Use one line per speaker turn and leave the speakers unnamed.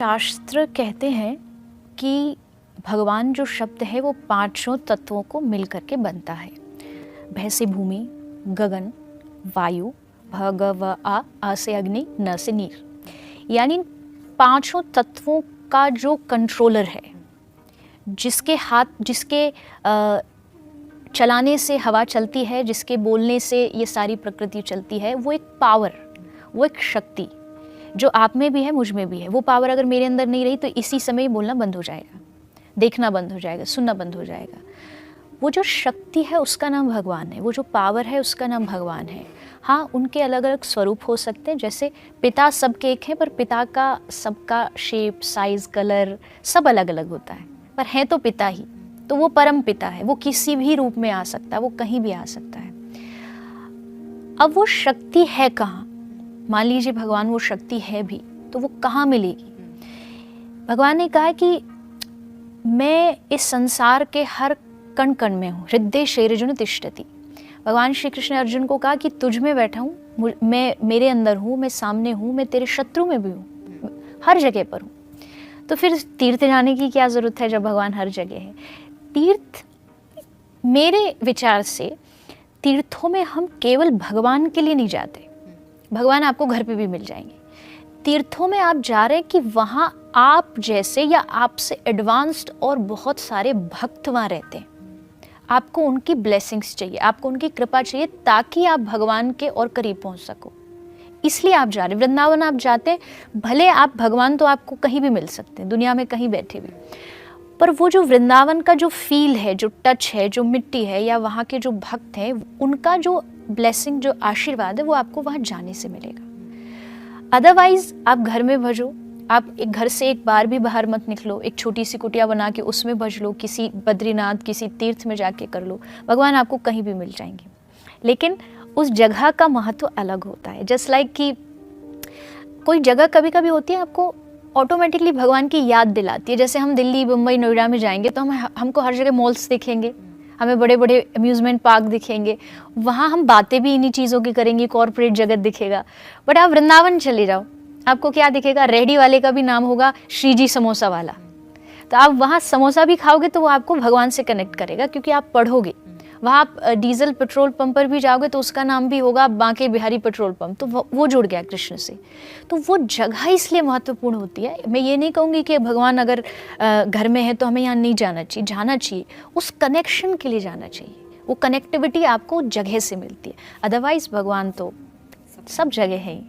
शास्त्र कहते हैं कि भगवान जो शब्द है वो पांचों तत्वों को मिल करके बनता है। भय से भूमि, गगन, वायु, आ से अग्नि, न से नीर। यानी पांचों तत्वों का जो कंट्रोलर है, जिसके चलाने से हवा चलती है, जिसके बोलने से ये सारी प्रकृति चलती है, वो एक पावर, वो एक शक्ति जो आप में भी है, मुझ में भी है। वो पावर अगर मेरे अंदर नहीं रही तो इसी समय बोलना बंद हो जाएगा, देखना बंद हो जाएगा, सुनना बंद हो जाएगा। वो जो शक्ति है उसका नाम भगवान है, वो जो पावर है उसका नाम भगवान है। हाँ, उनके अलग अलग स्वरूप हो सकते हैं, जैसे पिता सबके एक हैं, पर पिता का सबका शेप, साइज, कलर सब अलग अलग होता है, पर है तो पिता ही। तो वो परम पिता है, वो किसी भी रूप में आ सकता है, वो कहीं भी आ सकता है। अब वो शक्ति है कहाँ? मान लीजिए भगवान वो शक्ति है भी, तो वो कहाँ मिलेगी? भगवान ने कहा कि मैं इस संसार के हर कण कण में हूँ। हृदय शैर्जुन तिष्ठति। भगवान श्री कृष्ण ने अर्जुन को कहा कि तुझ में बैठा हूँ, मैं मेरे अंदर हूँ, मैं सामने हूँ, मैं तेरे शत्रु में भी हूँ, हर जगह पर हूँ। तो फिर तीर्थ जाने की क्या ज़रूरत है जब भगवान हर जगह है? तीर्थ, मेरे विचार से तीर्थों में हम केवल भगवान के लिए नहीं जाते। भगवान आपको घर पे भी मिल जाएंगे। तीर्थों में आप जा रहे हैं कि वहाँ आप जैसे या आपसे एडवांस्ड और बहुत सारे भक्त वहाँ रहते हैं। आपको उनकी ब्लेसिंग्स चाहिए, आपको उनकी कृपा चाहिए, ताकि आप भगवान के और करीब पहुँच सको। इसलिए आप जा रहे हैं। वृंदावन आप जाते हैं, भले आप भगवान तो आपको कहीं भी मिल सकते हैं, दुनिया में कहीं बैठे भी, पर वो जो वृंदावन का जो फील है, जो टच है, जो मिट्टी है, या वहाँ के जो भक्त हैं, उनका जो ब्लेसिंग, जो आशीर्वाद है, वो आपको वहाँ जाने से मिलेगा। अदरवाइज आप घर में भजो, आप एक घर से एक बार भी बाहर मत निकलो, एक छोटी सी कुटिया बना के उसमें भज लो, किसी बद्रीनाथ, किसी तीर्थ में जाके कर लो, भगवान आपको कहीं भी मिल जाएंगे। लेकिन उस जगह का महत्व अलग होता है। जस्ट लाइक कि कोई जगह कभी कभी होती है आपको ऑटोमेटिकली भगवान की याद दिलाती है। जैसे हम दिल्ली, मुंबई, नोएडा में जाएंगे तो हमको हर जगह मॉल्स दिखेंगे, हमें बड़े बड़े अम्यूज़मेंट पार्क दिखेंगे, वहाँ हम बातें भी इन्हीं चीज़ों की करेंगे, कॉर्पोरेट जगत दिखेगा। बट आप वृंदावन चले जाओ, आपको क्या दिखेगा? रेहड़ी वाले का भी नाम होगा श्री जी समोसा वाला। तो आप वहाँ समोसा भी खाओगे तो वो आपको भगवान से कनेक्ट करेगा, क्योंकि आप पढ़ोगे। वहाँ आप डीजल पेट्रोल पंप पर भी जाओगे तो उसका नाम भी होगा बांके बिहारी पेट्रोल पंप, तो वो जुड़ गया कृष्ण से। तो वो जगह इसलिए महत्वपूर्ण होती है। मैं ये नहीं कहूँगी कि भगवान अगर घर में है तो हमें यहाँ नहीं जाना चाहिए, जाना चाहिए, उस कनेक्शन के लिए जाना चाहिए। वो कनेक्टिविटी आपको जगह से मिलती है। अदरवाइज भगवान तो सब जगह है ही।